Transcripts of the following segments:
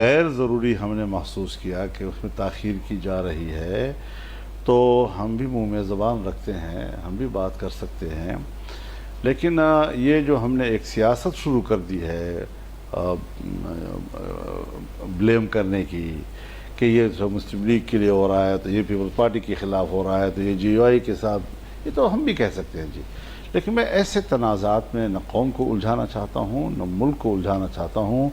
غیر ضروری ہم نے محسوس کیا کہ اس میں تاخیر کی جا رہی ہے تو ہم بھی منہ میں زبان رکھتے ہیں، ہم بھی بات کر سکتے ہیں، لیکن یہ جو ہم نے ایک سیاست شروع کر دی ہے بلیم کرنے کی کہ یہ مسلم لیگ کے لیے ہو رہا ہے تو یہ پیپلز پارٹی کے خلاف ہو رہا ہے تو یہ جی او آئی کے ساتھ، یہ تو ہم بھی کہہ سکتے ہیں جی، لیکن میں ایسے تنازعات میں نہ قوم کو الجھانا چاہتا ہوں نہ ملک کو الجھانا چاہتا ہوں۔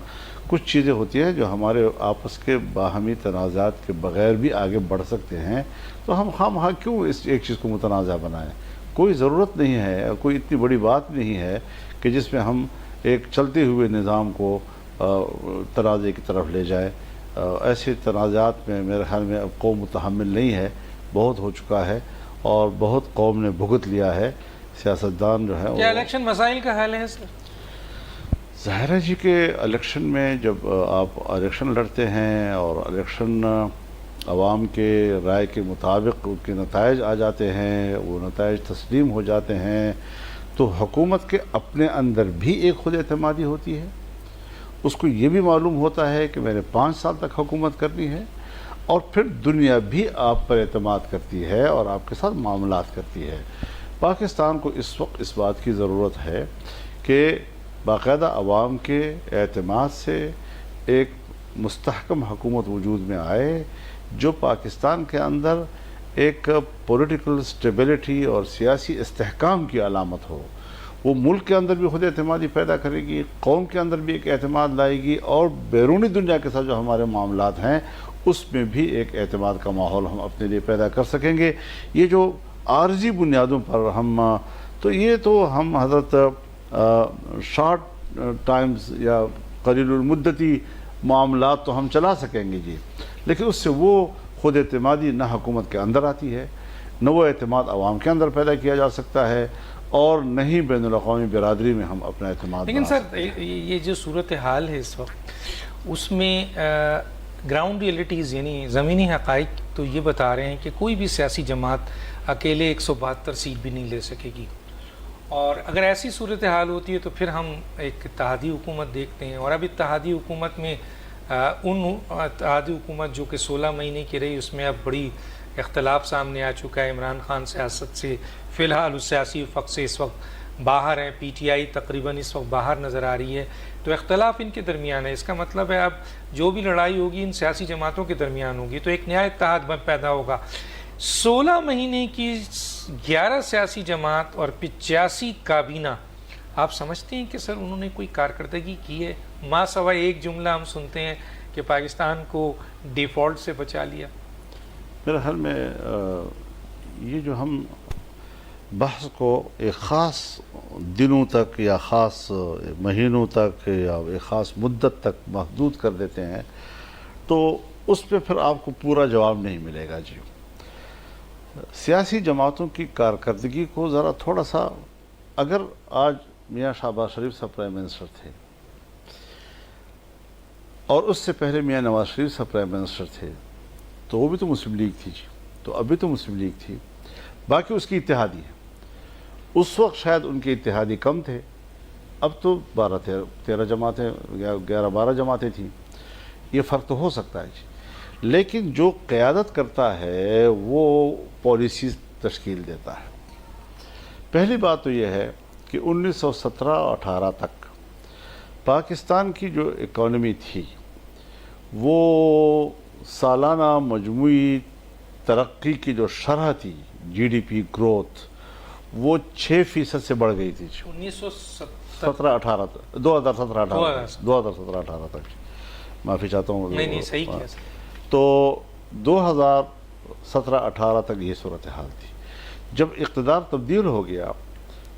کچھ چیزیں ہوتی ہیں جو ہمارے آپس کے باہمی تنازعات کے بغیر بھی آگے بڑھ سکتے ہیں، تو ہم خواہ کیوں اس ایک چیز کو متنازع بنائیں؟ کوئی ضرورت نہیں ہے، کوئی اتنی بڑی بات نہیں ہے کہ جس میں ہم ایک چلتے ہوئے نظام کو تنازع کی طرف لے جائے۔ ایسے تنازعات میں میرے خیال میں اب قوم متحمل نہیں ہے، بہت ہو چکا ہے اور بہت قوم نے بھگت لیا ہے۔ سیاستدان جو ہے کیا الیکشن مسائل کا حل ہے سر؟ ظاہر ہے جی کہ الیکشن میں جب آپ الیکشن لڑتے ہیں اور الیکشن عوام کے رائے کے مطابق ان کے نتائج آ جاتے ہیں، وہ نتائج تسلیم ہو جاتے ہیں، تو حکومت کے اپنے اندر بھی ایک خود اعتمادی ہوتی ہے۔ اس کو یہ بھی معلوم ہوتا ہے کہ میں نے 5 سال تک حکومت کرنی ہے، اور پھر دنیا بھی آپ پر اعتماد کرتی ہے اور آپ کے ساتھ معاملات کرتی ہے۔ پاکستان کو اس وقت اس بات کی ضرورت ہے کہ باقاعدہ عوام کے اعتماد سے ایک مستحکم حکومت وجود میں آئے جو پاکستان کے اندر ایک پولیٹیکل سٹیبلٹی اور سیاسی استحکام کی علامت ہو۔ وہ ملک کے اندر بھی خود اعتمادی پیدا کرے گی، قوم کے اندر بھی ایک اعتماد لائے گی، اور بیرونی دنیا کے ساتھ جو ہمارے معاملات ہیں اس میں بھی ایک اعتماد کا ماحول ہم اپنے لیے پیدا کر سکیں گے۔ یہ جو عارضی بنیادوں پر یہ تو ہم حضرت شارٹ ٹائمز یا قلیل المدتی معاملات تو ہم چلا سکیں گے جی، لیکن اس سے وہ خود اعتمادی نہ حکومت کے اندر آتی ہے، نہ وہ اعتماد عوام کے اندر پیدا کیا جا سکتا ہے، اور نہ ہی بین الاقوامی برادری میں ہم اپنا اعتماد لیکن بنا سر یہ جو صورتحال ہے اس وقت، اس میں گراؤنڈ ریئلٹیز یعنی زمینی حقائق تو یہ بتا رہے ہیں کہ کوئی بھی سیاسی جماعت اکیلے 172 سیٹ بھی نہیں لے سکے گی، اور اگر ایسی صورتحال ہوتی ہے تو پھر ہم ایک اتحادی حکومت دیکھتے ہیں، اور اب اتحادی حکومت میں اتحادی حکومت جو کہ 16 مہینے کی رہی، اس میں اب بڑی اختلاف سامنے آ چکا ہے۔ عمران خان سیاست سے فی الحال اس سیاسی افق سے اس وقت باہر ہیں، پی ٹی آئی تقریباً اس وقت باہر نظر آ رہی ہے، تو اختلاف ان کے درمیان ہے۔ اس کا مطلب ہے اب جو بھی لڑائی ہوگی ان سیاسی جماعتوں کے درمیان ہوگی، تو ایک نیا اتحاد پیدا ہوگا۔ 16 مہینے کی 11 سیاسی جماعت اور 85 کابینہ، آپ سمجھتے ہیں کہ سر انہوں نے کوئی کارکردگی کی ہے؟ ماں سوائے ایک جملہ ہم سنتے ہیں کہ پاکستان کو ڈیفالٹ سے بچا لیا۔ میرے خیال میں یہ جو ہم بحث کو ایک خاص دنوں تک یا خاص مہینوں تک یا ایک خاص مدت تک محدود کر دیتے ہیں تو اس پہ پھر آپ کو پورا جواب نہیں ملے گا جی۔ سیاسی جماعتوں کی کارکردگی کو ذرا تھوڑا سا، اگر آج میاں شہباز شریف صاحب پرائم منسٹر تھے اور اس سے پہلے میاں نواز شریف صاحب پرائم منسٹر تھے تو وہ بھی تو مسلم لیگ تھی جی، تو ابھی تو مسلم لیگ تھی، باقی اس کی اتحادی ہے۔ اس وقت شاید ان کے اتحادی کم تھے، اب تو 12-13 جماعتیں یا 11-12 جماعتیں تھیں، یہ فرق تو ہو سکتا ہے جی، لیکن جو قیادت کرتا ہے وہ پالیسیز تشکیل دیتا ہے۔ پہلی بات تو یہ ہے کہ 1917-18 تک پاکستان کی جو اکانومی تھی وہ سالانہ مجموعی ترقی کی جو شرح تھی، جی ڈی پی گروتھ، وہ 6% سے بڑھ گئی تھی 2017-18 تک۔ معافی چاہتا ہوں، نہیں صحیح کیا سر۔ تو 2017-18 تک یہ صورتحال تھی۔ جب اقتدار تبدیل ہو گیا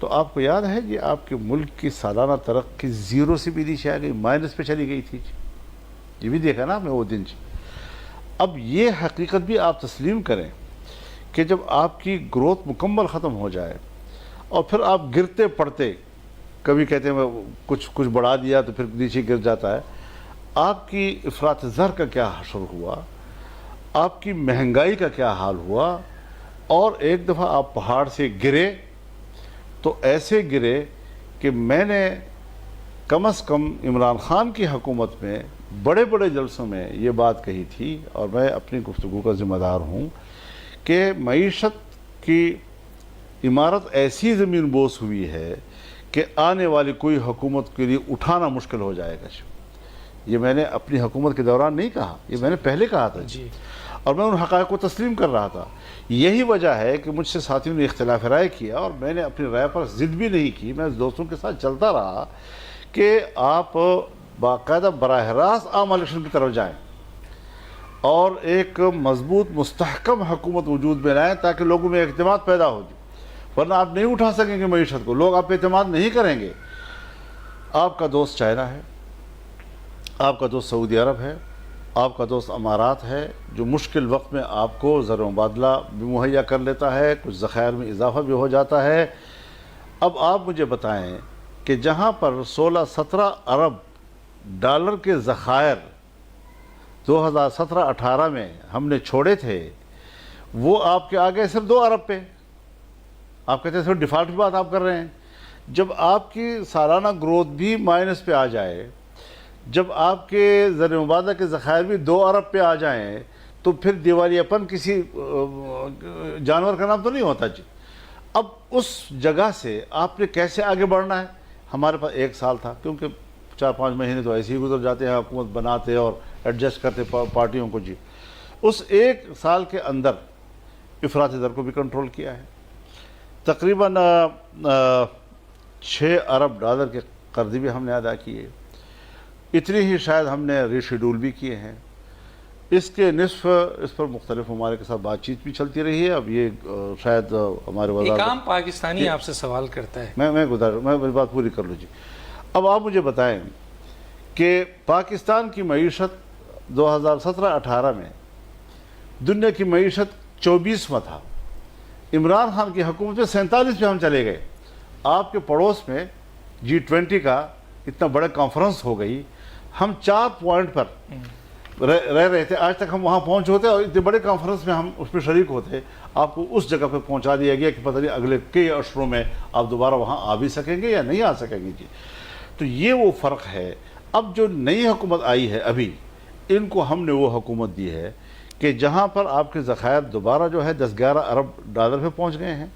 تو آپ کو یاد ہے جی، آپ کے ملک کی سالانہ ترقی 0 سے بھی نیچے آ گئی، مائنس پہ چلی گئی تھی، یہ بھی دیکھا نا آپ نے وہ دن۔ اب یہ حقیقت بھی آپ تسلیم کریں کہ جب آپ کی گروتھ مکمل ختم ہو جائے اور پھر آپ گرتے پڑتے، کبھی کہتے ہیں کچھ بڑھا دیا تو پھر نیچے گر جاتا ہے، آپ کی افراط زر کا کیا حشر ہوا، آپ کی مہنگائی کا کیا حال ہوا، اور ایک دفعہ آپ پہاڑ سے گرے تو ایسے گرے کہ میں نے کم از کم عمران خان کی حکومت میں بڑے بڑے جلسوں میں یہ بات کہی تھی، اور میں اپنی گفتگو کا ذمہ دار ہوں، کہ معیشت کی عمارت ایسی زمین بوس ہوئی ہے کہ آنے والی کوئی حکومت کے لیے اٹھانا مشکل ہو جائے گا۔ یہ میں نے اپنی حکومت کے دوران نہیں کہا، یہ میں نے پہلے کہا تھا جی، اور میں ان حقائق کو تسلیم کر رہا تھا۔ یہی وجہ ہے کہ مجھ سے ساتھیوں نے اختلاف رائے کیا اور میں نے اپنی رائے پر ضد بھی نہیں کی، میں دوستوں کے ساتھ چلتا رہا کہ آپ باقاعدہ براہ راست عام الیکشن کی طرف جائیں اور ایک مضبوط مستحکم حکومت وجود میں لائیں تاکہ لوگوں میں اعتماد پیدا ہو جائے، ورنہ آپ نہیں اٹھا سکیں گے معیشت کو، لوگ آپ پہ اعتماد نہیں کریں گے۔ آپ کا دوست چائنا ہے، آپ کا دوست سعودی عرب ہے، آپ کا دوست امارات ہے، جو مشکل وقت میں آپ کو زر مبادلہ بھی مہیا کر لیتا ہے، کچھ ذخائر میں اضافہ بھی ہو جاتا ہے۔ اب آپ مجھے بتائیں کہ جہاں پر 16-17 ارب ڈالر کے ذخائر 2017-18 میں ہم نے چھوڑے تھے، وہ آپ کے آگے صرف 2 ارب پہ۔ آپ کہتے ہیں صرف ڈیفالٹ کی بات آپ کر رہے ہیں۔ جب آپ کی سالانہ گروتھ بھی مائنس پہ آ جائے، جب آپ کے زر مبادلہ کے ذخائر بھی 2 ارب پہ آ جائیں، تو پھر دیوالیاپن کسی جانور کا نام تو نہیں ہوتا جی۔ اب اس جگہ سے آپ نے کیسے آگے بڑھنا ہے؟ ہمارے پاس 1 سال تھا، کیونکہ 4-5 مہینے تو ایسے ہی گزر جاتے ہیں حکومت بناتے اور ایڈجسٹ کرتے پارٹیوں کو جی۔ اس 1 سال کے اندر افراطی در کو بھی کنٹرول کیا ہے، تقریباً 6 ارب ڈالر کے قرضے بھی ہم نے ادا کیے، اتنی ہی شاید ہم نے ری شیڈول بھی کیے ہیں، اس کے نصف اس پر مختلف ممالک کے ساتھ بات چیت بھی چلتی رہی ہے۔ اب یہ شاید ہمارے ایک عام پاکستانی آپ سے سوال کرتا ہے، میں میری بات پوری کر لوں جی۔ اب آپ مجھے بتائیں کہ پاکستان کی معیشت 2017-18 میں دنیا کی معیشت 24واں تھا، عمران خان کی حکومت میں 47 پہ ہم چلے گئے۔ آپ کے پڑوس میں G20 کا اتنا بڑا کانفرنس ہو گئی، ہم 4 پوائنٹ پر رہ رہے تھے، آج تک ہم وہاں پہنچ ہوتے اور اتنے بڑے کانفرنس میں ہم اس میں شریک ہوتے، آپ کو اس جگہ پہ پہنچا دیا گیا کہ پتہ نہیں اگلے کئی اشروں میں آپ دوبارہ وہاں آ بھی سکیں گے یا نہیں آ سکیں گے جی۔ تو یہ وہ فرق ہے۔ اب جو نئی حکومت آئی ہے ابھی، ان کو ہم نے وہ حکومت دی ہے کہ جہاں پر آپ کے ذخائر دوبارہ جو ہے 10-11 ارب ڈالر پہ پہنچ گئے ہیں،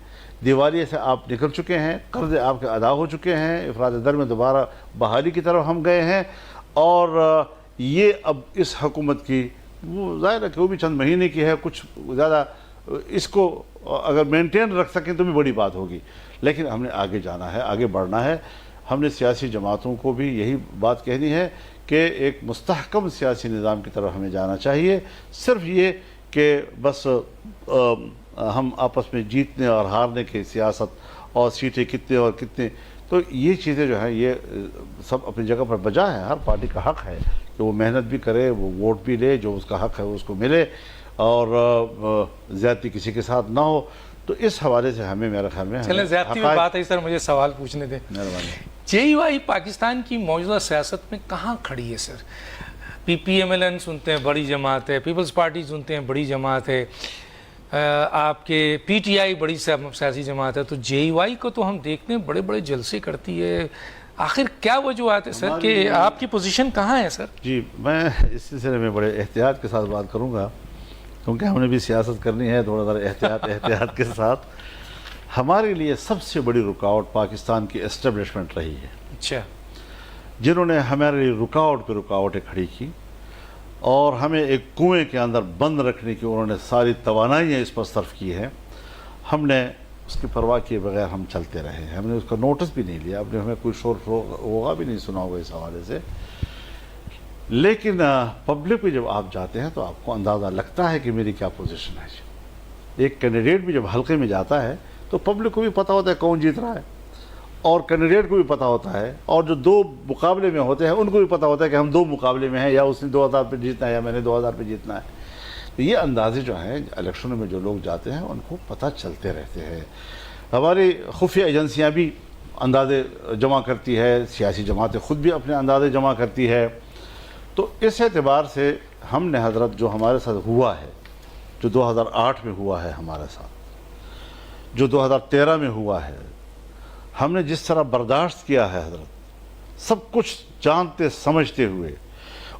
دیوالیے سے آپ نکل چکے ہیں، قرضے آپ کے ادا ہو چکے ہیں، افراط در میں دوبارہ بحالی کی طرف ہم گئے ہیں، اور یہ اب اس حکومت کی وہ ظاہر ہے کہ وہ بھی چند مہینے کی ہے، کچھ زیادہ اس کو اگر مینٹین رکھ سکیں تو بھی بڑی بات ہوگی، لیکن ہم نے آگے جانا ہے، آگے بڑھنا ہے۔ ہم نے سیاسی جماعتوں کو بھی یہی بات کہنی ہے کہ ایک مستحکم سیاسی نظام کی طرف ہمیں جانا چاہیے، صرف یہ کہ بس ہم آپس میں جیتنے اور ہارنے کی سیاست اور سیٹیں کتنے اور کتنے، تو یہ چیزیں جو ہیں یہ سب اپنی جگہ پر بجا ہے۔ ہر پارٹی کا حق ہے کہ وہ محنت بھی کرے، وہ ووٹ بھی لے، جو اس کا حق ہے وہ اس کو ملے، اور زیادتی کسی کے ساتھ نہ ہو۔ تو اس حوالے سے ہمیں میرے خیال میں چلیں زیادتی میں بات ہے سر، مجھے سوال پوچھنے دیں۔ مہربانی۔ JUI پاکستان کی موجودہ سیاست میں کہاں کھڑی ہے سر؟ PMLN سنتے ہیں بڑی جماعت ہے، پیپلز پارٹی سنتے ہیں بڑی جماعت ہے، آپ کے PTI بڑی سیاسی جماعت ہے، تو JUI کو تو ہم دیکھتے ہیں بڑے بڑے جلسے کرتی ہے، آخر کیا وجوہات ہے سر کہ آپ کی پوزیشن کہاں ہے سر؟ جی، میں اس سلسلے میں بڑے احتیاط کے ساتھ بات کروں گا، کیونکہ ہم نے بھی سیاست کرنی ہے، تھوڑا ذرا احتیاط کے ساتھ۔ ہمارے لیے سب سے بڑی رکاوٹ پاکستان کی اسٹیبلشمنٹ رہی ہے، اچھا، جنہوں نے ہمارے لیے رکاوٹ پہ رکاوٹیں کھڑی کی اور ہمیں ایک کنویں کے اندر بند رکھنے کی انہوں نے ساری توانائیاں اس پر صرف کی ہیں۔ ہم نے اس کی پرواہ کیے بغیر ہم چلتے رہے ہیں، ہم نے اس کا نوٹس بھی نہیں لیا، اب نے ہمیں کوئی شور ہوگا بھی نہیں سنا ہوگا اس حوالے سے۔ لیکن پبلک میں جب آپ جاتے ہیں تو آپ کو اندازہ لگتا ہے کہ میری کیا پوزیشن ہے۔ ایک کینڈیڈیٹ بھی جب حلقے میں جاتا ہے تو پبلک کو بھی پتہ ہوتا ہے کون جیت رہا ہے، اور کینڈیڈیٹ کو بھی پتہ ہوتا ہے، اور جو 2 مقابلے میں ہوتے ہیں ان کو بھی پتہ ہوتا ہے کہ ہم 2 مقابلے میں ہیں، یا اس نے 2000 پہ جیتنا ہے یا میں نے 2000 پہ جیتنا ہے۔ تو یہ اندازے جو ہیں الیکشنوں میں جو لوگ جاتے ہیں ان کو پتہ چلتے رہتے ہیں۔ ہماری خفیہ ایجنسیاں بھی اندازے جمع کرتی ہے، سیاسی جماعتیں خود بھی اپنے اندازے جمع کرتی ہے۔ تو اس اعتبار سے ہم نے حضرت جو ہمارے ساتھ ہوا ہے، جو 2008 میں ہوا ہے ہمارے ساتھ، جو 2013 میں ہوا ہے، ہم نے جس طرح برداشت کیا ہے حضرت، سب کچھ جانتے سمجھتے ہوئے،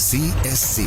ZSC,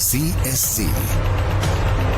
ZSC,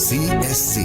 ZSC,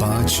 5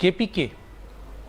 KPK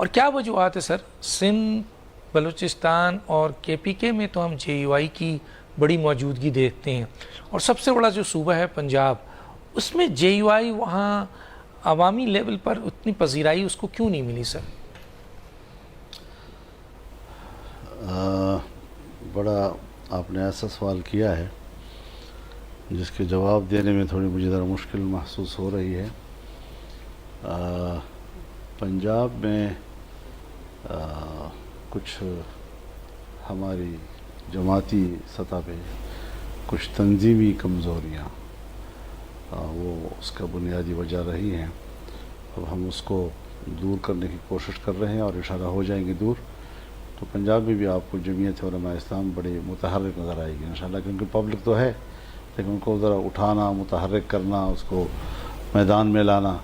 اور کیا وجوہات ہے سر؟ سندھ، بلوچستان اور کے پی کے میں تو ہم جے یو آئی کی بڑی موجودگی دیکھتے ہیں، اور سب سے بڑا جو صوبہ ہے پنجاب، اس میں جے یو آئی وہاں عوامی لیول پر اتنی پذیرائی اس کو کیوں نہیں ملی سر؟ بڑا آپ نے ایسا سوال کیا ہے جس کے جواب دینے میں تھوڑی مجھے ذرا مشکل محسوس ہو رہی ہے۔ پنجاب میں کچھ ہماری جماعتی سطح پہ کچھ تنظیمی کمزوریاں وہ اس کا بنیادی وجہ رہی ہیں۔ اب ہم اس کو دور کرنے کی کوشش کر رہے ہیں اور انشاءاللہ ہو جائیں گے دور، تو پنجاب میں بھی آپ کو جمعیت علماء اسلام بڑی متحرک نظر آئے گی انشاءاللہ، کیونکہ پبلک تو ہے لیکن ان کو ذرا اٹھانا، متحرک کرنا، اس کو میدان میں لانا،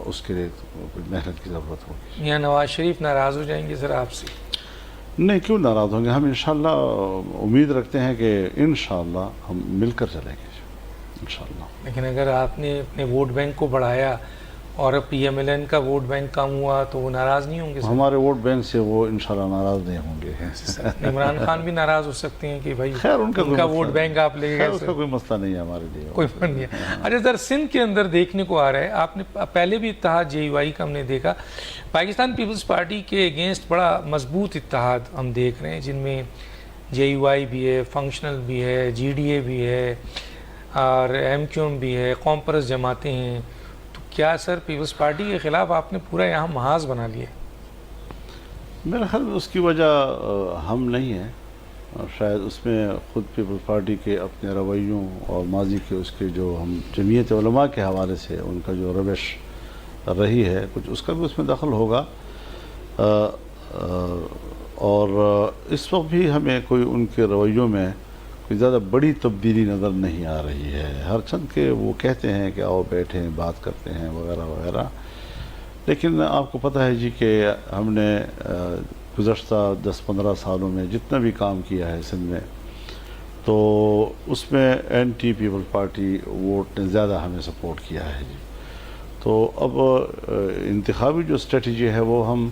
اس کے لیے کچھ محنت کی ضرورت ہوگی۔ یہاں نواز شریف ناراض ہو جائیں گے سر آپ سے؟ نہیں، کیوں ناراض ہوں گے؟ ہم انشاءاللہ امید رکھتے ہیں کہ انشاءاللہ ہم مل کر چلیں گے انشاءاللہ۔ لیکن اگر آپ نے اپنے ووٹ بینک کو بڑھایا اور اب پی ایم ایل این کا ووٹ بینک کم ہوا تو وہ ناراض نہیں ہوں گے سر؟ ہمارے ووٹ بینک سے وہ انشاءاللہ ناراض نہیں ہوں گے۔ عمران خان بھی ناراض ہو سکتے ہیں کہ بھائی خیر ان کا ووٹ بینک آپ لے گئے، اس کا کوئی مسئلہ نہیں ہے ہمارے لیے، کوئی فرق نہیں ہے۔ اچھا سر، سندھ کے اندر دیکھنے کو آ رہا ہے، آپ نے پہلے بھی اتحاد جے یو آئی کا ہم نے دیکھا، پاکستان پیپلز پارٹی کے اگینسٹ بڑا مضبوط اتحاد ہم دیکھ رہے ہیں، جن میں جے یو آئی بھی ہے، فنکشنل بھی ہے، جی ڈی اے بھی ہے اور ایم کیو ایم بھی ہے، قوم پرست جماعتیں ہیں، تو کیا سر پیپلز پارٹی کے خلاف آپ نے پورا یہاں محاذ بنا لیا؟ میرے خیال میں اس کی وجہ ہم نہیں ہیں، شاید اس میں خود پیپلز پارٹی کے اپنے رویوں اور ماضی کے اس کے جو ہم جمعیت علماء کے حوالے سے ان کا جو روش رہی ہے کچھ اس کا بھی اس میں دخل ہوگا، اور اس وقت بھی ہمیں کوئی ان کے رویوں میں کوئی زیادہ بڑی تبدیلی نظر نہیں آ رہی ہے۔ ہر چند کے وہ کہتے ہیں کہ آؤ بیٹھیں بات کرتے ہیں وغیرہ وغیرہ، لیکن آپ کو پتہ ہے جی کہ ہم نے گزشتہ 10-15 سالوں میں جتنا بھی کام کیا ہے سندھ میں، تو اس میں اینٹی پیپل پارٹی ووٹ نے زیادہ ہمیں سپورٹ کیا ہے جی۔ تو اب انتخابی جو اسٹریٹجی ہے وہ ہم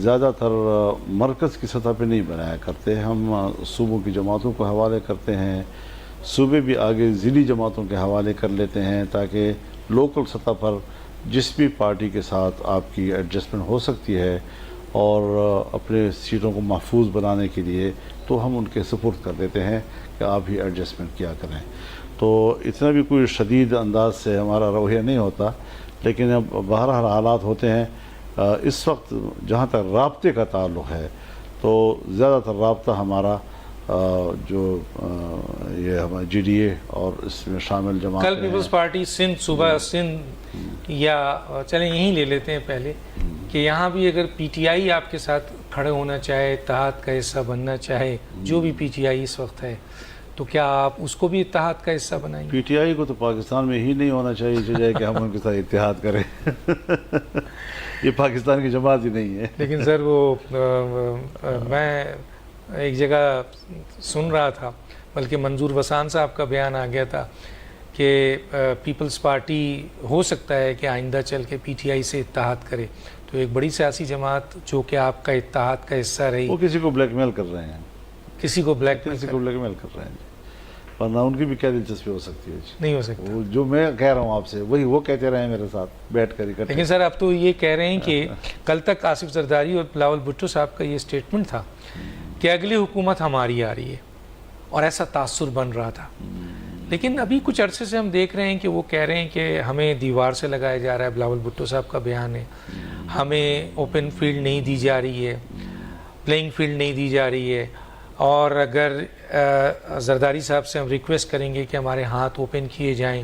زیادہ تر مرکز کی سطح پہ نہیں بنایا کرتے، ہم صوبوں کی جماعتوں کو حوالے کرتے ہیں، صوبے بھی آگے ضلعی جماعتوں کے حوالے کر لیتے ہیں تاکہ لوکل سطح پر جس بھی پارٹی کے ساتھ آپ کی ایڈجسٹمنٹ ہو سکتی ہے اور اپنے سیٹوں کو محفوظ بنانے کے لیے تو ہم ان کے سپورٹ کر دیتے ہیں کہ آپ ہی ایڈجسٹمنٹ کیا کریں۔ تو اتنا بھی کوئی شدید انداز سے ہمارا رویہ نہیں ہوتا، لیکن اب بہرحال حالات ہوتے ہیں۔ اس وقت جہاں تک رابطے کا تعلق ہے تو زیادہ تر رابطہ ہمارا جو یہ ہمارا جی ڈی اے اور اس میں شامل جماعت کل پیپلز پارٹی سندھ صوبہ سندھ، یا چلیں یہیں لے لیتے ہیں پہلے کہ یہاں بھی اگر پی ٹی آئی آپ کے ساتھ کھڑے ہونا چاہے، اتحاد کا حصہ بننا چاہے، جو بھی پی ٹی آئی اس وقت ہے، تو کیا آپ اس کو بھی اتحاد کا حصہ بنائیں گے؟ پی ٹی آئی کو تو پاکستان میں ہی نہیں ہونا چاہیے جو جائے کہ ہم ان کے ساتھ اتحاد کریں، یہ پاکستان کی جماعت ہی نہیں ہے۔ لیکن سر وہ میں ایک جگہ سن رہا تھا، بلکہ منظور وسان صاحب کا بیان آ گیا تھا کہ پیپلز پارٹی ہو سکتا ہے کہ آئندہ چل کے پی ٹی آئی سے اتحاد کرے، تو ایک بڑی سیاسی جماعت جو کہ آپ کا اتحاد کا حصہ رہی، وہ کسی کو بلیک میل کر رہے ہیں، کسی کو بلیک کسی کو بلیک میل کر رہے ہیں، ورنہ ان کی بھی کیا دلچسپی ہو سکتی ہے؟ نہیں ہو سکتا۔ وہ جو میں کہہ رہا ہوں آپ سے وہی وہ کہتے رہے ہیں میرے ساتھ بیٹھ کر اکٹھے۔ لیکن سر اب تو یہ کہہ رہے ہیں کہ کل تک آصف زرداری اور بلاول بھٹو صاحب کا یہ سٹیٹمنٹ تھا کہ اگلی حکومت ہماری آ رہی ہے، اور ایسا تاثر بن رہا تھا، لیکن ابھی کچھ عرصے سے ہم دیکھ رہے ہیں کہ وہ کہہ رہے ہیں کہ ہمیں دیوار سے لگایا جا رہا ہے، بلاول بھٹو صاحب کا بیان ہے، ہمیں اوپن فیلڈ نہیں دی جا رہی ہے، پلینگ فیلڈ نہیں دی جا رہی ہے، اور اگر زرداری صاحب سے ہم ریکویسٹ کریں گے کہ ہمارے ہاتھ اوپن کیے جائیں،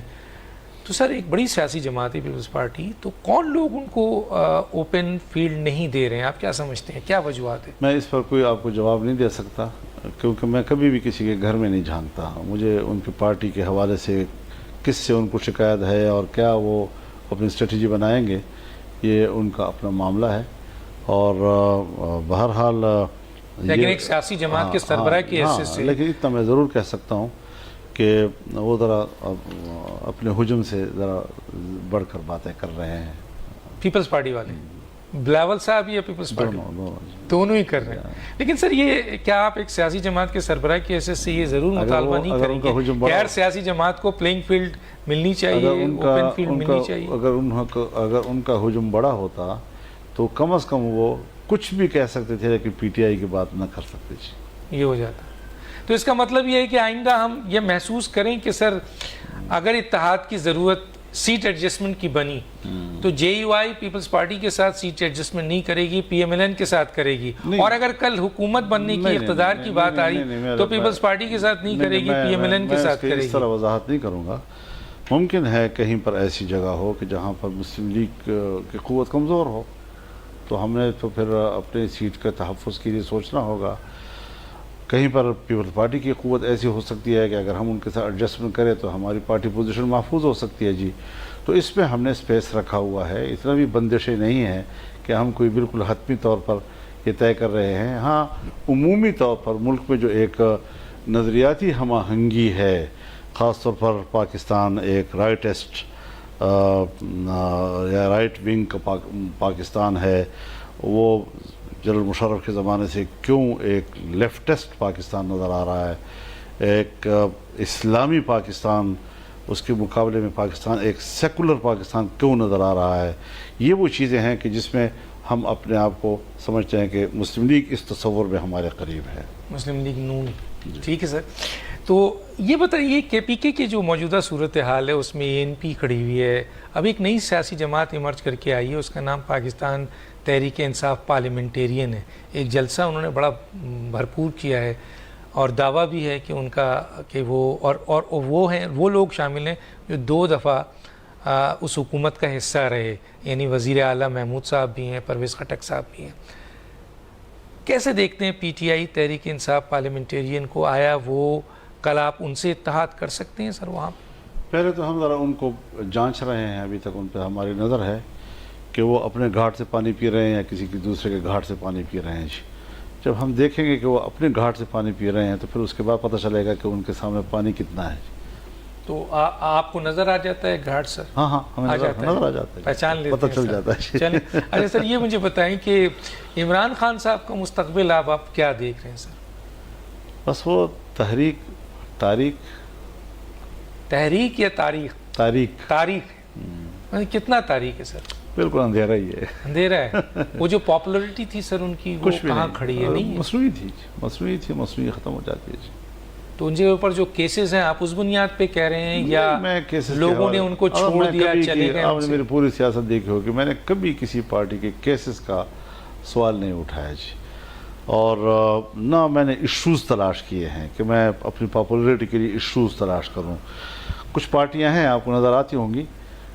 تو سر ایک بڑی سیاسی جماعت ہے پیپلز پارٹی، تو کون لوگ ان کو اوپن فیلڈ نہیں دے رہے ہیں؟ آپ کیا سمجھتے ہیں، کیا وجوہات ہیں؟ میں اس پر کوئی آپ کو جواب نہیں دے سکتا، کیونکہ میں کبھی بھی کسی کے گھر میں نہیں جھانکتا، مجھے ان کی پارٹی کے حوالے سے کس سے ان کو شکایت ہے اور کیا وہ اپنی اسٹریٹجی بنائیں گے یہ ان کا اپنا معاملہ ہے، اور بہرحال لیکن ایک سیاسی جماعت کے سربراہ کی حیثیت سے، لیکن اتنا میں ضرور کہہ سکتا ہوں کہ وہ ذرا اپنے ہجوم سے ذرا بڑھ کر باتیں کر رہے ہیں پیپلز پارٹی والے۔ بلاول صاحب یا پیپلز پارٹی دونوں ہی کر رہے ہیں. لیکن سر یہ کیا آپ ایک سیاسی جماعت کے سربراہ کی حیثیت سے یہ ضرور مطالبہ نہیں کریں گے کہ ہر سیاسی جماعت کو پلینگ فیلڈ ملنی چاہیے, اوپن فیلڈ ملنی چاہیے؟ اگر ان کا ہجوم بڑا ہوتا تو کم از کم وہ کچھ بھی کہہ سکتے تھے لیکن پی ٹی آئی کی بات نہ کر سکتے تھے. یہ ہو جاتا. تو اس کا مطلب یہ ہے کہ آئندہ ہم یہ محسوس کریں کہ سر اگر اتحاد کی ضرورت سیٹ ایڈجسٹمنٹ کی بنی تو جے یو آئی پیپلز پارٹی کے ساتھ سیٹ ایڈجسٹمنٹ نہیں کرے گی, پی ایم ایل این کے ساتھ کرے گی, اور اگر کل حکومت بننے کی اقتدار کی بات آئی تو پیپلز پارٹی کے ساتھ نہیں کرے گی, پی ایم ایل این کے ساتھ کرے گی. اس طرح وضاحت نہیں کروں گا. ممکن ہے کہیں پر ایسی جگہ ہو کہ جہاں پر مسلم لیگ کی قوت کمزور ہو, تو ہم نے تو پھر اپنے سیٹ کے تحفظ کے لیے سوچنا ہوگا. کہیں پر پیپلز پارٹی کی قوت ایسی ہو سکتی ہے کہ اگر ہم ان کے ساتھ ایڈجسٹمنٹ کریں تو ہماری پارٹی پوزیشن محفوظ ہو سکتی ہے جی. تو اس میں ہم نے سپیس رکھا ہوا ہے, اتنا بھی بندشیں نہیں ہیں کہ ہم کوئی بالکل حتمی طور پر یہ طے کر رہے ہیں. ہاں عمومی طور پر ملک میں جو ایک نظریاتی ہم آہنگی ہے, خاص طور پر پاکستان ایک رائٹسٹ یا رائٹ ونگ کا پاکستان ہے, وہ جنرل مشرف کے زمانے سے کیوں ایک لیفٹسٹ پاکستان نظر آ رہا ہے, ایک اسلامی پاکستان, اس کے مقابلے میں پاکستان ایک سیکولر پاکستان کیوں نظر آ رہا ہے. یہ وہ چیزیں ہیں کہ جس میں ہم اپنے آپ کو سمجھتے ہیں کہ مسلم لیگ اس تصور میں ہمارے قریب ہے. مسلم لیگ نون. ٹھیک ہے سر. تو یہ بتائیے کے پی کے جو موجودہ صورتحال ہے اس میں اے این پی کھڑی ہوئی ہے, اب ایک نئی سیاسی جماعت ایمرج کر کے آئی ہے, اس کا نام پاکستان تحریک انصاف پارلیمنٹیرین ہے. ایک جلسہ انہوں نے بڑا بھرپور کیا ہے اور دعویٰ بھی ہے کہ ان کا کہ وہ اور وہ ہیں, وہ لوگ شامل ہیں جو 2 دفعہ اس حکومت کا حصہ رہے, یعنی وزیر اعلیٰ محمود صاحب بھی ہیں, پرویز خٹک صاحب بھی ہیں. کیسے دیکھتے ہیں P T I Tehreek Insaf parliamentarian کو؟ آیا وہ کل آپ ان سے اتحاد کر سکتے ہیں سر وہاں؟ پہلے تو ہم ذرا ان کو جانچ رہے ہیں, ابھی تک ان پہ ہماری نظر ہے کہ وہ اپنے گھاٹ سے پانی پی رہے ہیں یا کسی کی دوسرے کے گھاٹ سے پانی پی رہے ہیں جی. جب ہم دیکھیں گے کہ وہ اپنے گھاٹ سے پانی پی رہے ہیں تو پھر اس کے بعد پتہ چلے گا کہ ان کے سامنے پانی کتنا ہے. تو آپ کو نظر آ جاتا ہے گھاٹ سر؟ ہاں ہمیں نظر آ جاتا ہے, پہچان لیتے ہیں, پتہ چل جاتا ہے. چلیں اچھا سر, یہ مجھے بتائیں کہ عمران خان صاحب کا مستقبل آپ کیا دیکھ رہے ہیں سر؟ بس وہ تحریک یا تاریخ؟ تاریخ. کتنا تاریخ ہے سر؟ بالکل اندھیرا ہی ہے. اندھیرا ہے. وہ جو پاپولرٹی تھی سر ان کی, وہ کہاں کھڑی ہے؟ نہیں, مصنوعی ختم ہو جاتی ہے. تو ان کے اوپر جو کیسز ہیں آپ اس بنیاد پہ کہہ رہے ہیں یا لوگوں نے ان کو چھوڑ دیا چلے گئے؟ آپ نے میری پوری سیاست دیکھی ہوگی, میں نے کبھی کسی پارٹی کے کیسز کا سوال نہیں اٹھایا جی, اور نہ میں نے ایشوز تلاش کیے ہیں کہ میں اپنی پاپولرٹی کے لیے ایشوز تلاش کروں. کچھ پارٹیاں ہیں آپ کو نظر آتی ہوں گی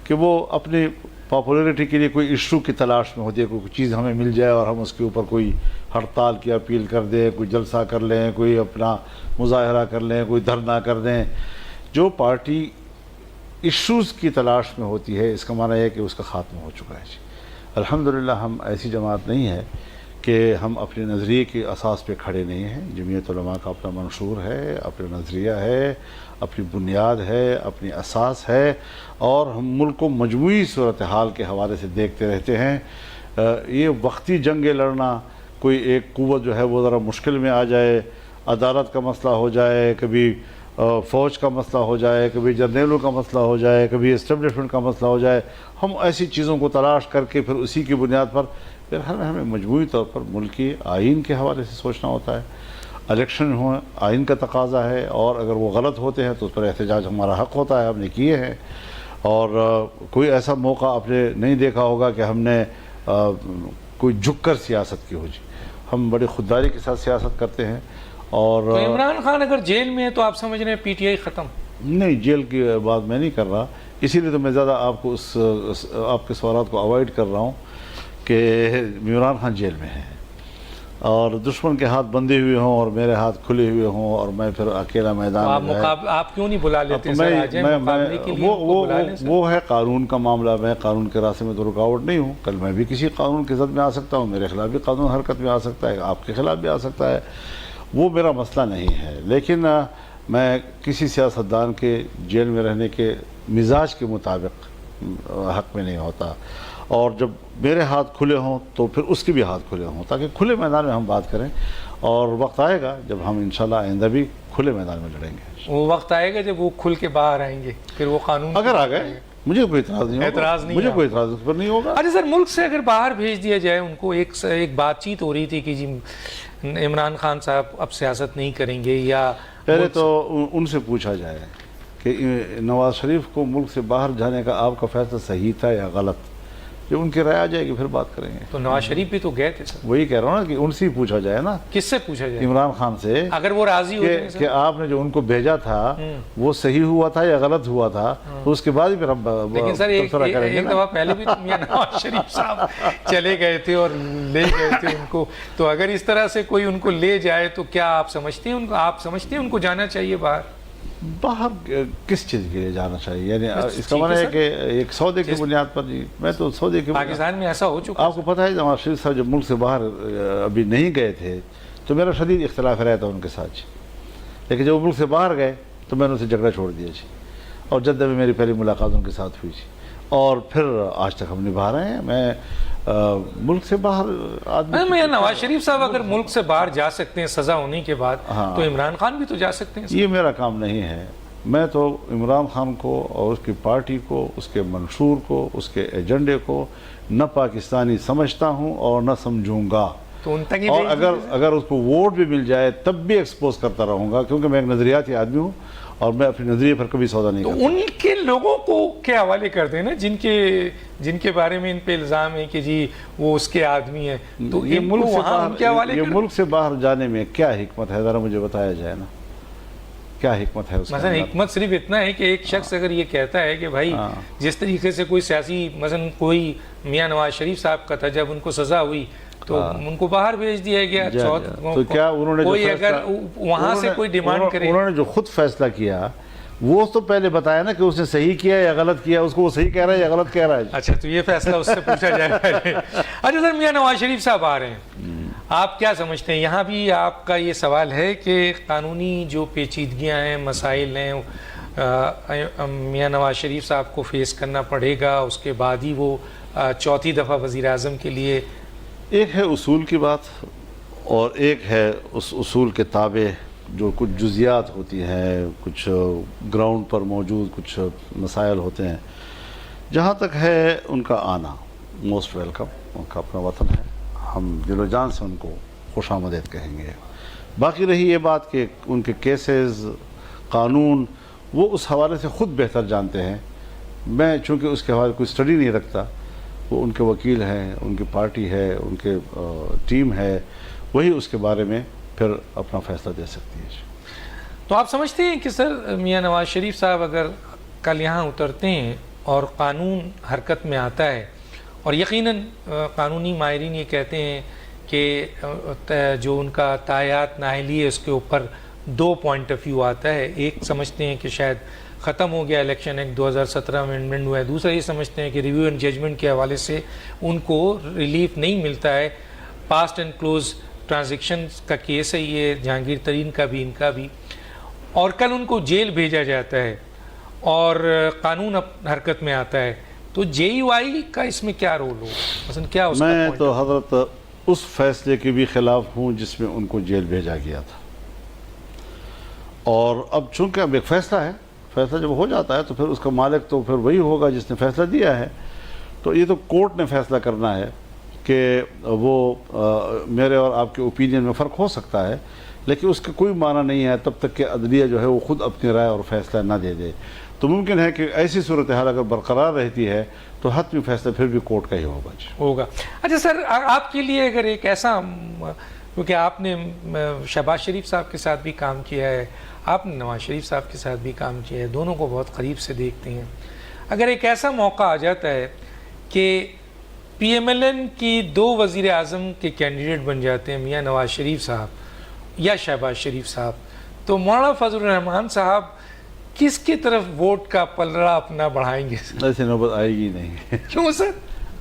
کہ وہ اپنی پاپولرٹی کے لیے کوئی ایشو کی تلاش میں ہوتی ہے, کوئی چیز ہمیں مل جائے اور ہم اس کے اوپر کوئی ہڑتال کی اپیل کر دیں, کوئی جلسہ کر لیں, کوئی اپنا مظاہرہ کر لیں, کوئی دھرنا کر دیں. جو پارٹی ایشوز کی تلاش میں ہوتی ہے اس کا معنی ہے کہ اس کا خاتمہ ہو چکا ہے جی. الحمدللہ ہم ایسی جماعت نہیں ہے کہ ہم اپنے نظریے کی اساس پہ کھڑے نہیں ہیں. جمعیت علماء کا اپنا منشور ہے, اپنا نظریہ ہے, اپنی بنیاد ہے, اپنی اساس ہے, اور ہم ملک کو مجموعی صورتحال کے حوالے سے دیکھتے رہتے ہیں. یہ وقتی جنگیں لڑنا, کوئی ایک قوت جو ہے وہ ذرا مشکل میں آ جائے, عدالت کا مسئلہ ہو جائے, کبھی فوج کا مسئلہ ہو جائے, کبھی جرنیلوں کا مسئلہ ہو جائے, کبھی اسٹیبلشمنٹ کا مسئلہ ہو جائے, ہم ایسی چیزوں کو تلاش کر کے پھر اسی کی بنیاد پر پھر ہمیں مجموعی طور پر ملکی آئین کے حوالے سے سوچنا ہوتا ہے. الیکشن ہو, آئین کا تقاضا ہے, اور اگر وہ غلط ہوتے ہیں تو اس پر احتجاج ہمارا حق ہوتا ہے, ہم نے کیے ہیں. اور کوئی ایسا موقع آپ نے نہیں دیکھا ہوگا کہ ہم نے کوئی جھک کر سیاست کی ہو جی. ہم بڑی خودداری کے ساتھ سیاست کرتے ہیں. اور تو عمران خان اگر جیل میں ہے تو آپ سمجھ رہے ہیں پی ٹی آئی ختم؟ نہیں, جیل کی بات میں نہیں کر رہا, اسی لیے تو میں زیادہ آپ کو آپ کے سوالات کو اوائڈ کر رہا ہوں کہ عمران خان جیل میں ہیں اور دشمن کے ہاتھ بندھے ہوئے ہوں اور میرے ہاتھ کھلے ہوئے ہوں اور میں پھر اکیلا میدان میں آپ کیوں نہیں بلا لیتے؟ وہ ہے قانون کا معاملہ, میں قانون کے راستے میں تو رکاوٹ نہیں ہوں. کل میں بھی کسی قانون کی زد میں آ سکتا ہوں, میرے خلاف بھی قانون حرکت میں آ سکتا ہے, آپ کے خلاف بھی آ سکتا ہے, وہ میرا مسئلہ نہیں ہے. لیکن میں کسی سیاستدان کے جیل میں رہنے کے مزاج کے مطابق حق میں نہیں ہوتا. اور جب میرے ہاتھ کھلے ہوں تو پھر اس کے بھی ہاتھ کھلے ہوں، تاکہ کھلے میدان میں ہم بات کریں، اور وقت آئے گا جب ہم انشاءاللہ آئندہ بھی کھلے میدان میں لڑیں گے۔ وہ وقت آئے گا جب وہ کھل کے باہر آئیں گے، پھر وہ قانون اگر آ گئے مجھے کوئی اعتراض نہیں ہوگا، اعتراض نہیں مجھے ہوگا۔ کوئی اعتراض اس پر نہیں ہوگا۔ اچھا سر، ملک سے اگر باہر بھیج دیا جائے ان کو، ایک بات چیت ہو رہی تھی کہ جی عمران خان صاحب اب سیاست نہیں کریں گے، یا پہلے تو ان سے پوچھا جائے کہ نواز شریف کو ملک سے باہر جانے کا آپ کا فیصلہ صحیح تھا یا غلط؟ جب ان کی رائے آ جائے گی پھر بات کریں گے۔ تو نواز شریف بھی تو گئے تھے سر، وہی کہہ رہا ہوں نا کہ ان سے ہی پوچھا جائے نا، کس سے پوچھا جائے عمران خان سے، اگر وہ راضی ہو جائیں کہ آپ نے جو ان کو بھیجا تھا وہ صحیح ہوا تھا یا غلط ہوا تھا، تو اس کے بعد ہی پھر ہم لیکن سر ایک تبصرہ کریں گے ایک نا۔ دفعہ پہلے بھی میاں نواز شریف صاحب چلے گئے تھے اور لے گئے تھے ان کو، تو اگر اس طرح سے کوئی ان کو لے جائے تو کیا آپ سمجھتے ہیں ان کو جانا چاہیے باہر؟ باہر کس چیز کے لیے جانا چاہیے؟ یعنی اس کا معنی ہے کہ ایک سودے کی بنیاد پر، جی میں تو سودے کی بنیاد، پاکستان میں ایسا ہو چکا آپ کو پتہ ہے نواز شریف صاحب جب ملک سے باہر ابھی نہیں گئے تھے تو میرا شدید اختلاف رہا تھا ان کے ساتھ، لیکن جب وہ ملک سے باہر گئے تو میں نے ان سے جھگڑا چھوڑ دیا جی، اور جدہ میں میری پہلی ملاقات ان کے ساتھ ہوئی جی، اور پھر آج تک ہم نبھا رہے ہیں۔ میں ملک سے باہر آدمی، میاں نواز شریف صاحب اگر ملک سے باہر جا سکتے ہیں سزا ہونے کے بعد، تو عمران خان بھی تو جا سکتے ہیں۔ یہ میرا کام نہیں ہے۔ میں تو عمران خان کو اور اس کی پارٹی کو، اس کے منشور کو، اس کے ایجنڈے کو نہ پاکستانی سمجھتا ہوں اور نہ سمجھوں گا، تو ان تک ہی اور اگر اس کو ووٹ بھی مل جائے تب بھی ایکسپوز کرتا رہوں گا، کیونکہ میں ایک نظریاتی آدمی ہوں اور میں اپنے نظریے پر کبھی سودا نہیں کرتا۔ ان کے لوگوں کو کے حوالے کر دیں نا جن کے بارے میں ان پہ الزام ہے کہ جی وہ اس کے آدمی ہیں، تو یہ ملک سے ان کے حوالے باہر، یہ ملک سے باہر جانے میں کیا حکمت ہے؟ ذرا مجھے بتایا جائے نا، کیا حکمت ہے اس کے مثلا اندر؟ حکمت صرف اتنا ہے کہ ایک شخص اگر یہ کہتا ہے کہ بھائی جس طریقے سے کوئی سیاسی، مثلا کوئی میاں نواز شریف صاحب کا تھا، جب ان کو سزا ہوئی تو ان کو باہر بھیج دیا گیا، تو کیا انہوں نے کوئی اگر وہاں سے کوئی ڈیمانڈ کرے، انہوں نے جو خود فیصلہ کیا وہ تو پہلے بتایا نا کہ اس نے صحیح کیا یا غلط کیا، اس کو وہ صحیح کہہ رہا ہے یا غلط کہہ رہا ہے۔ اچھا تو یہ فیصلہ اس سے پوچھا جائے گا۔ اچھا سر، میاں نواز شریف صاحب آ رہے ہیں، آپ کیا سمجھتے ہیں؟ یہاں بھی آپ کا یہ سوال ہے کہ قانونی جو پیچیدگیاں ہیں، مسائل ہیں، میاں نواز شریف صاحب کو فیس کرنا پڑے گا، اس کے بعد ہی وہ چوتھی دفعہ وزیر اعظم کے لیے۔ ایک ہے اصول کی بات، اور ایک ہے اس اصول کے تابع جو کچھ جزیات ہوتی ہیں، کچھ گراؤنڈ پر موجود کچھ مسائل ہوتے ہیں۔ جہاں تک ہے ان کا آنا، موسٹ ویلکم، ان کا اپنا وطن ہے، ہم دل و جان سے ان کو خوش آمدید کہیں گے۔ باقی رہی یہ بات کہ ان کے کیسز، قانون، وہ اس حوالے سے خود بہتر جانتے ہیں، میں چونکہ اس کے حوالے کوئی اسٹڈی نہیں رکھتا، وہ ان کے وکیل ہیں، ان کی پارٹی ہے، ان کے ٹیم ہے، وہی اس کے بارے میں پھر اپنا فیصلہ دے سکتی ہے۔ تو آپ سمجھتے ہیں کہ سر میاں نواز شریف صاحب اگر کل یہاں اترتے ہیں اور قانون حرکت میں آتا ہے، اور یقیناً قانونی ماہرین یہ کہتے ہیں کہ جو ان کا تایات نااہلی ہے اس کے اوپر دو پوائنٹ آف ویو آتا ہے، ایک سمجھتے ہیں کہ شاید ختم ہو گیا الیکشن ایکٹ 2017 میں امینڈمنٹ ہوا ہے، دوسرا یہ سمجھتے ہیں کہ ریویو اینڈ ججمنٹ کے حوالے سے ان کو ریلیف نہیں ملتا ہے، پاسٹ اینڈ کلوز ٹرانزیکشن کا کیس ہے یہ، جہانگیر ترین کا بھی، ان کا بھی، اور کل ان کو جیل بھیجا جاتا ہے اور قانون حرکت میں آتا ہے، تو جے یو آئی کا اس میں کیا رول ہو؟ مثلا کیا اس کا میں point تو ہے؟ حضرت اس فیصلے کے بھی خلاف ہوں جس میں ان کو جیل بھیجا گیا تھا، اور اب چونکہ اب ایک فیصلہ ہے، فیصلہ جب ہو جاتا ہے تو پھر اس کا مالک تو پھر وہی ہوگا جس نے فیصلہ دیا ہے، تو یہ تو کورٹ نے فیصلہ کرنا ہے کہ وہ میرے اور آپ کے اوپینین میں فرق ہو سکتا ہے، لیکن اس کا کوئی معنی نہیں ہے تب تک کہ عدلیہ جو ہے وہ خود اپنی رائے اور فیصلہ نہ دے دے۔ تو ممکن ہے کہ ایسی صورتحال اگر برقرار رہتی ہے تو حتمی فیصلہ پھر بھی کورٹ کا ہی ہوگا جی۔ ہوگا۔ اچھا سر، آپ کے لیے اگر ایک ایسا، کیونکہ آپ نے شہباز شریف صاحب کے ساتھ بھی کام کیا ہے، آپ نے نواز شریف صاحب کے ساتھ بھی کام کیا ہے، دونوں کو بہت قریب سے دیکھتے ہیں، اگر ایک ایسا موقع آ جاتا ہے کہ پی ایم ایل این کی دو وزیر اعظم کے کینڈیڈیٹ بن جاتے ہیں، میاں نواز شریف صاحب یا شہباز شریف صاحب، تو مولانا فضل الرحمان صاحب کس کی طرف ووٹ کا پلڑا اپنا بڑھائیں گے؟ ایسی نوبت آئے گی نہیں۔ کیوں سر؟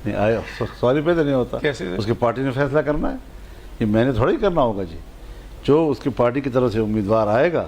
نہیں آئے، سوال پیدا نہیں ہوتا، کیسے؟ اس کی پارٹی نے فیصلہ کرنا ہے، یہ میں نے تھوڑا ہی کرنا ہوگا جی، جو اس کی پارٹی کی طرف سے امیدوار آئے گا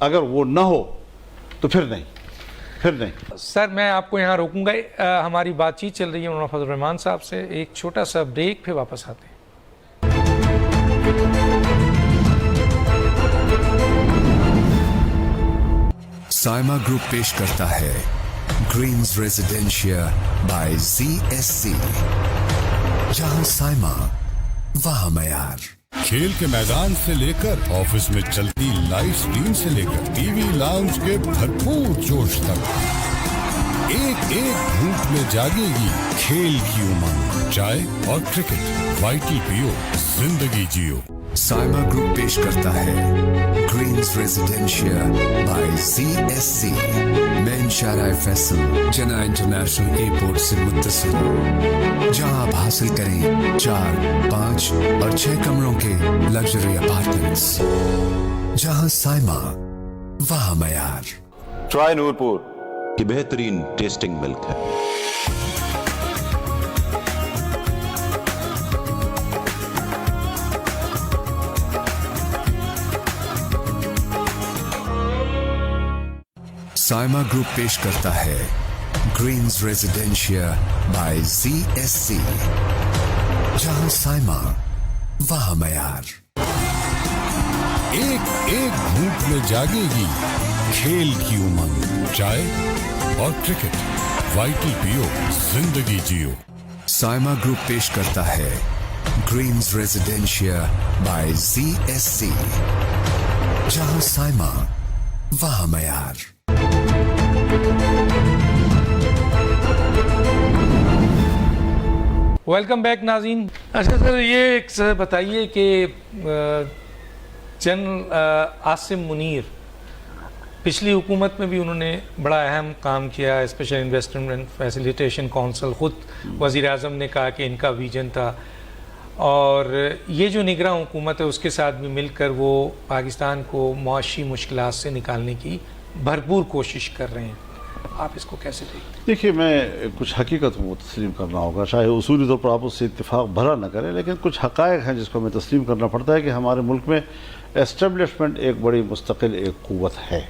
اگر وہ نہ ہو تو پھر نہیں. سر میں آپ کو یہاں روکوں گا. ہماری بات چیت چل رہی ہے مولانا فضل الرحمان صاحب سے. ایک چھوٹا سا بریک پھر واپس آتے ہیں. سائما گروپ پیش کرتا ہے گرینز ریزیڈینشیا بائی CSC. جہاں سائما وہاں معیار. کھیل کے میدان سے لے کر آفس میں چلتی لائیو سٹریم سے لے کر ٹی وی لاؤنج کے بھرپور جوش تک ایک گھونٹ میں جاگے گی کھیل کی امنگ. چائے اور کرکٹ وائٹل پیو زندگی جیو. سائما گروپ پیش کرتا ہے Greens Residencia by CSC. Main Shahrah Faisal Jinnah international airport سے متصل. جہاں آپ حاصل کریں 4, 5 اور 6 کمروں کے لگژری اپارٹمنٹس. جہاں سائما وہاں معیار. ٹرائی نورپور کی بہترین ٹیسٹنگ ملک ہے. سائما گروپ پیش کرتا ہے گرینز ریزیڈینشیا بائی CSC. جہاں سائما وہاں معیار. ایک گھونٹ میں جاگے گی کھیل کی امنگ. چائے اور کرکٹ وائٹل پیو زندگی جیو. سائما گروپ پیش کرتا ہے گرینز ریزیڈینشیا بائی CSC. جہاں سائما وہاں معیار. ویلکم بیک ناظرین. اچھا سر یہ ایک بتائیے کہ جنرل عاصم منیر پچھلی حکومت میں بھی انہوں نے بڑا اہم کام کیا. اسپیشل انویسٹمنٹ فیسیلیٹیشن کونسل خود وزیر اعظم نے کہا کہ ان کا ویژن تھا. اور یہ جو نگراں حکومت ہے اس کے ساتھ بھی مل کر وہ پاکستان کو معاشی مشکلات سے نکالنے کی بھرپور کوشش کر رہے ہیں. آپ اس کو کیسے دیکھتے ہیں؟ دیکھیے میں کچھ حقیقت کو تسلیم کرنا ہوگا. چاہے اصولی طور پر آپ اس سے اتفاق بھلا نہ کریں لیکن کچھ حقائق ہیں جس کو ہمیں تسلیم کرنا پڑتا ہے کہ ہمارے ملک میں اسٹیبلشمنٹ ایک بڑی مستقل ایک قوت ہے.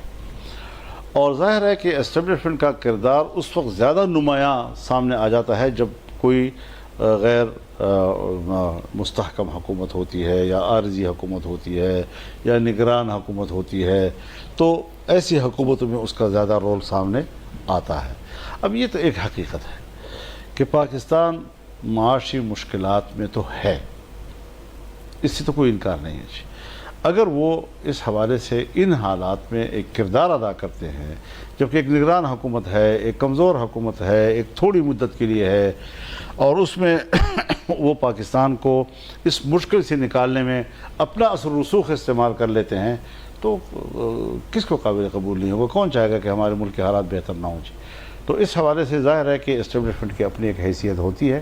اور ظاہر ہے کہ اسٹیبلشمنٹ کا کردار اس وقت زیادہ نمایاں سامنے آ جاتا ہے جب کوئی غیر مستحکم حکومت ہوتی ہے یا عارضی حکومت ہوتی ہے یا نگران حکومت ہوتی ہے. تو ایسی حکومتوں میں اس کا زیادہ رول سامنے آتا ہے. اب یہ تو ایک حقیقت ہے کہ پاکستان معاشی مشکلات میں تو ہے, اس سے تو کوئی انکار نہیں ہے. اگر وہ اس حوالے سے ان حالات میں ایک کردار ادا کرتے ہیں جبکہ ایک نگران حکومت ہے, ایک کمزور حکومت ہے, ایک تھوڑی مدت کے لیے ہے اور اس میں وہ پاکستان کو اس مشکل سے نکالنے میں اپنا اثر و رسوخ استعمال کر لیتے ہیں تو کس کو قابل قبول نہیں ہوگا؟ کون چاہے گا کہ ہمارے ملک کے حالات بہتر نہ ہوں جی. تو اس حوالے سے ظاہر ہے کہ اسٹیبلشمنٹ کی اپنی ایک حیثیت ہوتی ہے.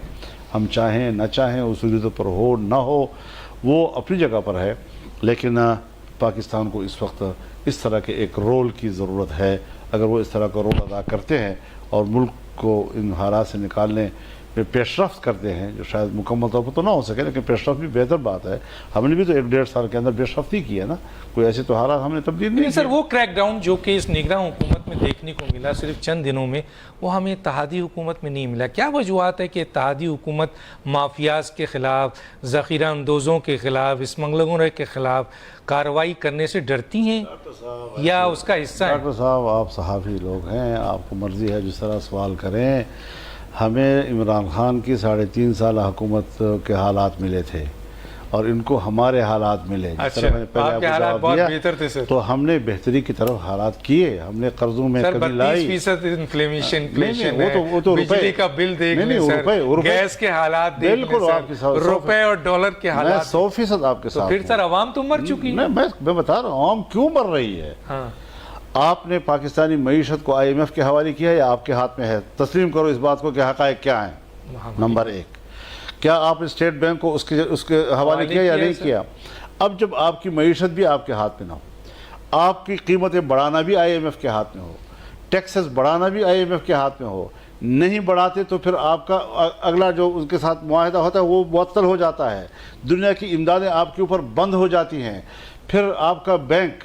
ہم چاہیں نہ چاہیں, اصولی طور پر ہو نہ ہو, وہ اپنی جگہ پر ہے. لیکن پاکستان کو اس وقت اس طرح کے ایک رول کی ضرورت ہے. اگر وہ اس طرح کا رول ادا کرتے ہیں اور ملک کو ان حالات سے نکالنے میں پیش رفت کرتے ہیں, جو شاید مکمل طور پر تو نہ ہو سکے لیکن پیش رفت بھی بہتر بات ہے. ہم نے بھی تو 1-1.5 سال کے اندر پیش رفت ہی کی ہے نا, کوئی ایسے تو حالات ہم نے تبدیل نہیں سر. وہ کریک ڈاؤن جو کہ اس نگراں حکومت میں دیکھنے کو ملا صرف چند دنوں میں, وہ ہمیں اتحادی حکومت میں نہیں ملا. کیا وجوہات ہے کہ اتحادی حکومت مافیاز کے خلاف, ذخیرہ اندوزوں کے خلاف, اسمگلروں کے خلاف کارروائی کرنے سے ڈرتی ہیں یا اس کا حصہ ہیں؟ ڈاکٹر صاحب آپ صحافی لوگ ہیں, آپ کو مرضی ہے جس طرح سوال کریں. ہمیں عمران خان کی 3.5 سالہ حکومت کے حالات ملے تھے اور ان کو ہمارے حالات ملے. اچھا, آپ کے حالات بہت بہتر تھے سر. تو ہم نے بہتری کی طرف حالات کیے, ہم نے قرضوں میں کمی لائی. 32% انفلیشن وہ تو بجلی کا بل دیکھ لیں سر, گیس کے حالات دیکھ لیں سر, روپے اور ڈالر کے حالات. 100% آپ کے ساتھ. پھر سر عوام تو مر چکی ہے. میں بتا رہا ہوں عوام کیوں مر رہی ہے. آپ نے پاکستانی معیشت کو IMF کے حوالے کیا یا آپ کے ہاتھ میں ہے؟ تسلیم کرو اس بات کو کہ حقائق کیا ہیں. نمبر 1, کیا آپ اسٹیٹ بینک کو اس کے حوالے کیا یا نہیں کیا؟ اب جب آپ کی معیشت بھی آپ کے ہاتھ میں نہ ہو, آپ کی قیمتیں بڑھانا بھی IMF کے ہاتھ میں ہو, ٹیکسز بڑھانا بھی IMF کے ہاتھ میں ہو, نہیں بڑھاتے تو پھر آپ کا اگلا جو ان کے ساتھ معاہدہ ہوتا ہے وہ معطل ہو جاتا ہے, دنیا کی امدادیں آپ کے اوپر بند ہو جاتی ہیں, پھر آپ کا بینک